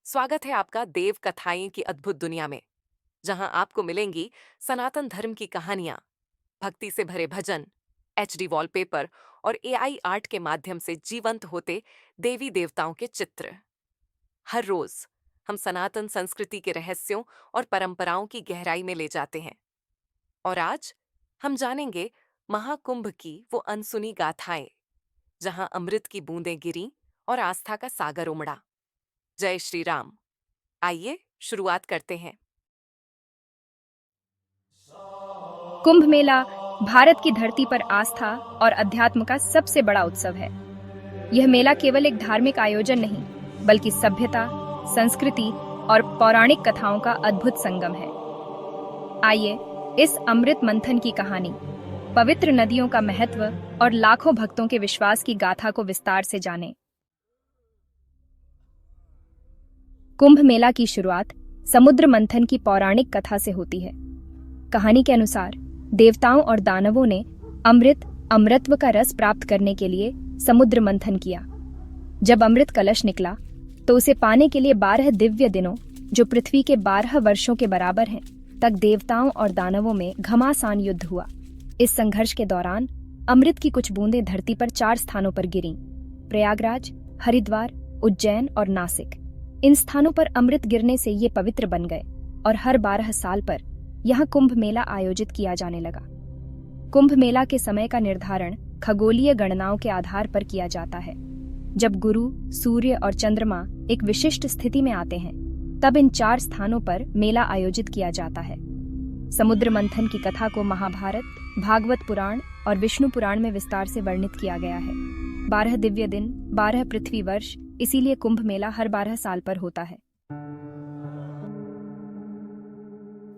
स्वागत है आपका देव कथाएं की अद्भुत दुनिया में, जहां आपको मिलेंगी सनातन धर्म की कहानियां, भक्ति से भरे भजन, एचडी वॉलपेपर और एआई आर्ट के माध्यम से जीवंत होते देवी देवताओं के चित्र। हर रोज हम सनातन संस्कृति के रहस्यों और परंपराओं की गहराई में ले जाते हैं। और आज हम जानेंगे महाकुंभ की वो अनसुनी गाथाएं, जहां अमृत की बूंदें गिरी और आस्था का सागर उमड़ा। जय श्री राम। आइए शुरुआत करते हैं। कुंभ मेला भारत की धरती पर आस्था और अध्यात्म का सबसे बड़ा उत्सव है। यह मेला केवल एक धार्मिक आयोजन नहीं, बल्कि सभ्यता, संस्कृति और पौराणिक कथाओं का अद्भुत संगम है। आइए इस अमृत मंथन की कहानी, पवित्र नदियों का महत्व और लाखों भक्तों के विश्वास की गाथा को विस्तार से जानें। कुंभ मेला की शुरुआत समुद्र मंथन की पौराणिक कथा से होती है। कहानी के अनुसार देवताओं और दानवों ने अमृतत्व का रस प्राप्त करने के लिए समुद्र मंथन किया। जब अमृत कलश निकला तो उसे पाने के लिए 12 दिव्य दिनों, जो पृथ्वी के 12 वर्षों के बराबर हैं, तक देवताओं और दानवों में घमासान युद्ध हुआ। इस संघर्ष के दौरान अमृत की कुछ बूंदें धरती पर 4 स्थानों पर गिरीं: प्रयागराज, हरिद्वार, उज्जैन और नासिक। इन स्थानों पर अमृत गिरने से ये पवित्र बन गए और हर 12 साल पर यहाँ कुंभ मेला आयोजित किया जाने लगा। कुंभ मेला के समय का निर्धारण खगोलीय गणनाओं के आधार पर किया जाता है। जब गुरु, सूर्य और चंद्रमा एक विशिष्ट स्थिति में आते हैं, तब इन 4 स्थानों पर मेला आयोजित किया जाता है। समुद्र मंथन की कथा को महाभारत, भागवत पुराण और विष्णु पुराण में विस्तार से वर्णित किया गया है। 12 दिव्य दिन, 12 पृथ्वी वर्ष, इसीलिए कुंभ मेला हर 12 साल पर होता है।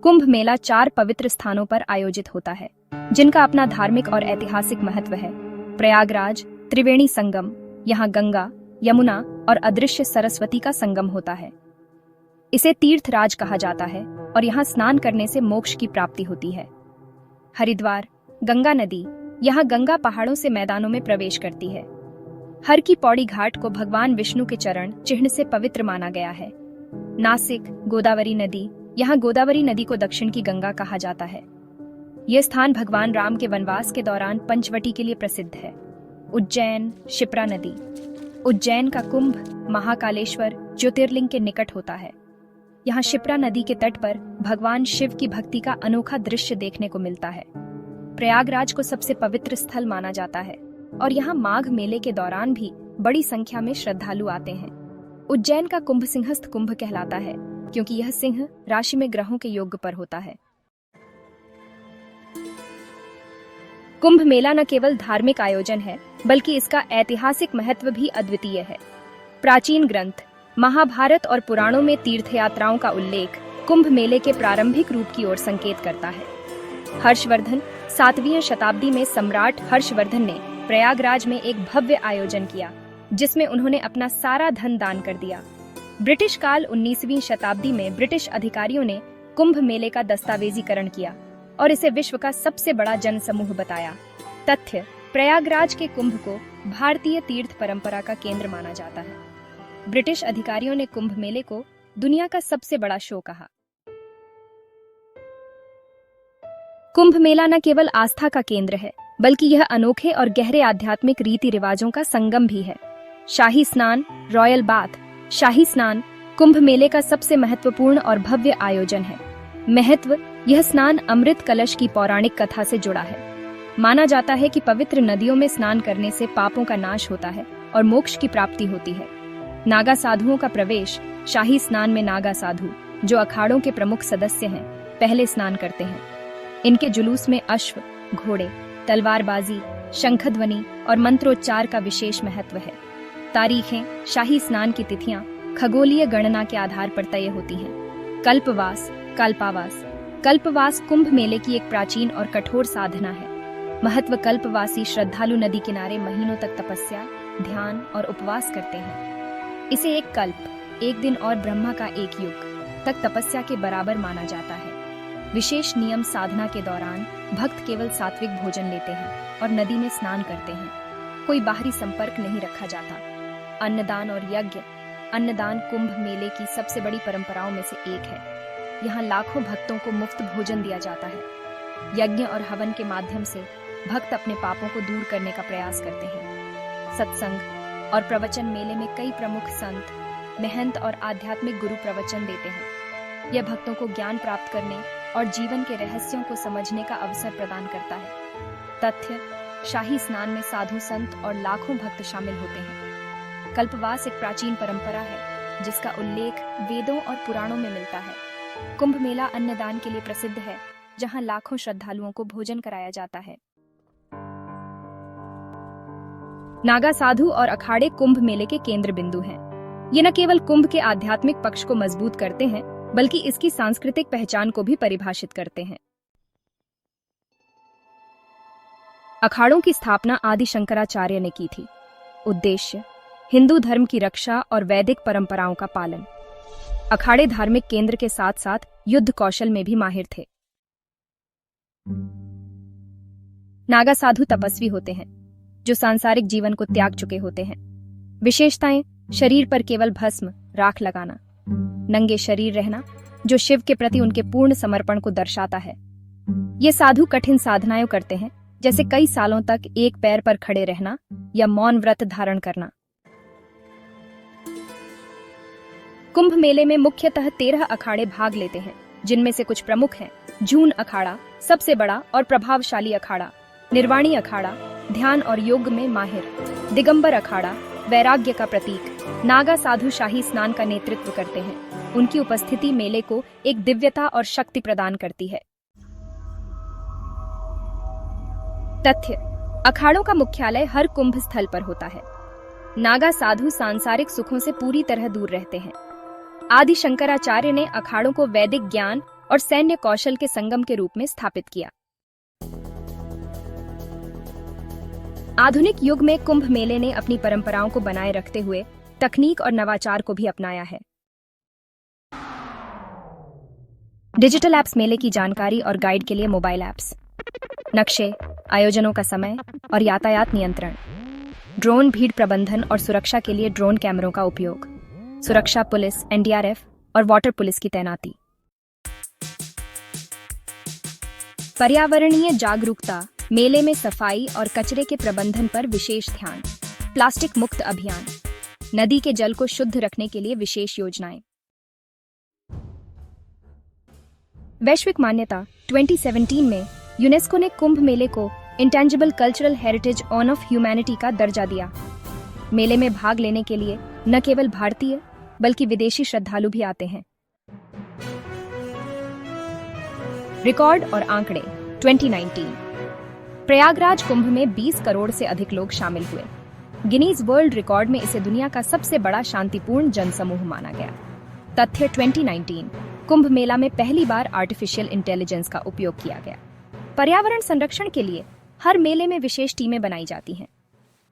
कुंभ मेला 4 पवित्र स्थानों पर आयोजित होता है, जिनका अपना धार्मिक और ऐतिहासिक महत्व है। प्रयागराज, त्रिवेणी संगम, यहाँ गंगा, यमुना और अदृश्य सरस्वती का संगम होता है। इसे तीर्थराज कहा जाता है और यहाँ स्नान करने से मोक्ष की प्राप्ति होती है। हरिद्वार, गंगा नदी, यहाँ गंगा पहाड़ों से मैदानों में प्रवेश करती है। हर की पौड़ी घाट को भगवान विष्णु के चरण चिह्न से पवित्र माना गया है। नासिक, गोदावरी नदी, यहाँ गोदावरी नदी को दक्षिण की गंगा कहा जाता है। यह स्थान भगवान राम के वनवास के दौरान पंचवटी के लिए प्रसिद्ध है। उज्जैन, शिप्रा नदी, उज्जैन का कुंभ महाकालेश्वर ज्योतिर्लिंग के निकट होता है। यहाँ शिप्रा नदी के तट पर भगवान शिव की भक्ति का अनोखा दृश्य देखने को मिलता है। प्रयागराज को सबसे पवित्र स्थल माना जाता है और यहाँ माघ मेले के दौरान भी बड़ी संख्या में श्रद्धालु आते हैं। उज्जैन का कुंभ सिंहस्थ कुंभ कहलाता है, क्योंकि यह सिंह राशि में ग्रहों के योग पर होता है। कुंभ मेला न केवल धार्मिक आयोजन है, बल्कि इसका ऐतिहासिक महत्व भी अद्वितीय है। प्राचीन ग्रंथ महाभारत और पुराणों में तीर्थयात्राओं का उल्लेख कुंभ मेले के प्रारंभिक रूप की ओर संकेत करता है। हर्षवर्धन, 7वीं शताब्दी में सम्राट हर्षवर्धन ने प्रयागराज में एक भव्य आयोजन किया, जिसमें उन्होंने अपना सारा धन दान कर दिया। ब्रिटिश काल 19वीं शताब्दी में ब्रिटिश अधिकारियों ने कुंभ मेले का दस्तावेजीकरण किया और इसे विश्व का सबसे बड़ा जनसमूह बताया। तथ्य: प्रयागराज के कुंभ को भारतीय तीर्थ परंपरा का केंद्र माना जाता है। ब्रिटिश अधिकारियों ने कुंभ मेले को दुनिया का सबसे बड़ा शो कहा। कुंभ मेला न केवल आस्था का केंद्र है, बल्कि यह अनोखे और गहरे आध्यात्मिक रीति रिवाजों का संगम भी है। शाही स्नान, रॉयल बाथ। शाही स्नान कुंभ मेले का सबसे महत्वपूर्ण और भव्य आयोजन है। महत्व: यह स्नान अमृत कलश की पौराणिक कथा से जुड़ा है। माना जाता है कि पवित्र नदियों में स्नान करने से पापों का नाश होता है और मोक्ष की प्राप्ति होती है। नागा साधुओं का प्रवेश: शाही स्नान में नागा साधु, जो अखाड़ों के प्रमुख सदस्य हैं, पहले स्नान करते हैं। इनके जुलूस में अश्व, घोड़े, तलवारबाजी, शंखध्वनि और मंत्रोच्चार का विशेष महत्व है। तारीखें: शाही स्नान की तिथियां खगोलीय गणना के आधार पर तय होती हैं। कल्पवास, कल्पावास। कल्पवास कुंभ मेले की एक प्राचीन और कठोर साधना है। महत्व: कल्पवासी श्रद्धालु नदी किनारे महीनों तक तपस्या, ध्यान और उपवास करते हैं। इसे एक कल्प, एक दिन और ब्रह्मा का एक युग तक तपस्या के बराबर माना जाता है। विशेष नियम: साधना के दौरान भक्त केवल सात्विक भोजन लेते हैं और नदी में स्नान करते हैं। कोई बाहरी संपर्क नहीं रखा जाता। अन्नदान और यज्ञ: अन्नदान कुंभ मेले की सबसे बड़ी परंपराओं में से एक है। यहाँ लाखों भक्तों को मुफ्त भोजन दिया जाता है। यज्ञ और हवन के माध्यम से भक्त अपने पापों को दूर करने का प्रयास करते हैं। सत्संग और प्रवचन मेले में कई प्रमुख संत, महंत और आध्यात्मिक गुरु प्रवचन देते हैं। यह भक्तों को ज्ञान प्राप्त करने और जीवन के रहस्यों को समझने का अवसर प्रदान करता है। तथ्य: शाही स्नान में साधु संत और लाखों भक्त शामिल होते हैं। कल्पवास एक प्राचीन परंपरा है जिसका उल्लेख वेदों और पुराणों में मिलता है। कुंभ मेला अन्नदान के लिए प्रसिद्ध है, जहां लाखों श्रद्धालुओं को भोजन कराया जाता है। नागा साधु और अखाड़े कुंभ मेले के केंद्र बिंदु हैं। ये न केवल कुंभ के आध्यात्मिक पक्ष को मजबूत करते हैं, बल्कि इसकी सांस्कृतिक पहचान को भी परिभाषित करते हैं। अखाड़ों की स्थापना आदि शंकराचार्य ने की थी। उद्देश्य: हिंदू धर्म की रक्षा और वैदिक परंपराओं का पालन। अखाड़े धार्मिक केंद्र के साथ साथ युद्ध कौशल में भी माहिर थे। नागा साधु तपस्वी होते हैं, जो सांसारिक जीवन को त्याग चुके होते हैं। विशेषताएं: शरीर पर केवल भस्म, राख लगाना, नंगे शरीर रहना, जो शिव के प्रति उनके पूर्ण समर्पण को दर्शाता है। ये साधु कठिन साधनाएं करते हैं, जैसे कई सालों तक एक पैर पर खड़े रहना या मौन व्रत धारण करना। कुंभ मेले में मुख्यतः 13 अखाड़े भाग लेते हैं, जिनमें से कुछ प्रमुख हैं: जून अखाड़ा, सबसे बड़ा और प्रभावशाली अखाड़ा; निर्वाणी अखाड़ा, ध्यान और योग में माहिर; दिगंबर अखाड़ा, वैराग्य का प्रतीक। नागा साधु शाही स्नान का नेतृत्व करते हैं। उनकी उपस्थिति मेले को एक दिव्यता और शक्ति प्रदान करती है। तथ्य: अखाड़ों का मुख्यालय हर कुंभ स्थल पर होता है। नागा साधु सांसारिक सुखों से पूरी तरह दूर रहते हैं। आदि शंकराचार्य ने अखाड़ों को वैदिक ज्ञान और सैन्य कौशल के संगम के रूप में स्थापित किया। आधुनिक युग में कुंभ मेले ने अपनी परंपराओं को बनाए रखते हुए तकनीक और नवाचार को भी अपनाया है। डिजिटल ऐप्स, मेले की जानकारी और गाइड के लिए मोबाइल ऐप्स, नक्शे, आयोजनों का समय और यातायात नियंत्रण, ड्रोन, भीड़ प्रबंधन और सुरक्षा के लिए ड्रोन कैमरों का उपयोग, सुरक्षा पुलिस, एनडीआरएफ और वाटर पुलिस की तैनाती। पर्यावरणीय जागरूकता, मेले में सफाई और कचरे के प्रबंधन पर विशेष ध्यान, प्लास्टिक मुक्त अभियान, नदी के जल को शुद्ध रखने के लिए विशेष योजनाएं। वैश्विक मान्यता: 2017 में यूनेस्को ने कुंभ मेले को intangible cultural heritage on off humanity का दर्जा दिया। मेले में भाग लेने के लिए न केवल भारतीय बल्कि विदेशी श्रद्धालु भी आते हैं। रिकॉर्ड और आंकड़े: 2019 प्रयागराज कुंभ में 20 करोड़ से अधिक लोग शामिल हुए। गिनीज वर्ल्ड रिकॉर्ड में इसे दुनिया का सबसे बड़ा शांतिपूर्ण जनसमूह माना गया। तथ्य: 2019 कुंभ मेला में पहली बार आर्टिफिशियल इंटेलिजेंस का उपयोग किया गया। पर्यावरण संरक्षण के लिए हर मेले में विशेष टीमें बनाई जाती हैं।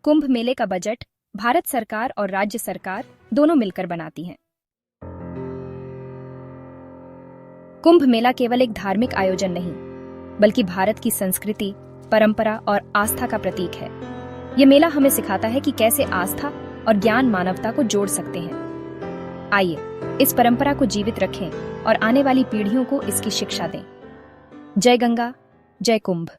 कुंभ मेले का बजट भारत सरकार और राज्य सरकार दोनों मिलकर बनाती हैं। कुंभ मेला केवल एक धार्मिक आयोजन नहीं, बल्कि भारत की संस्कृति, परंपरा और आस्था का प्रतीक है। ये मेला हमें सिखाता है कि कैसे आस्था और ज्ञान मानवता को जोड़ सकते हैं। आइए इस परंपरा को जीवित रखें और आने वाली पीढ़ियों को इसकी शिक्षा दें। जय गंगा, जय कुंभ।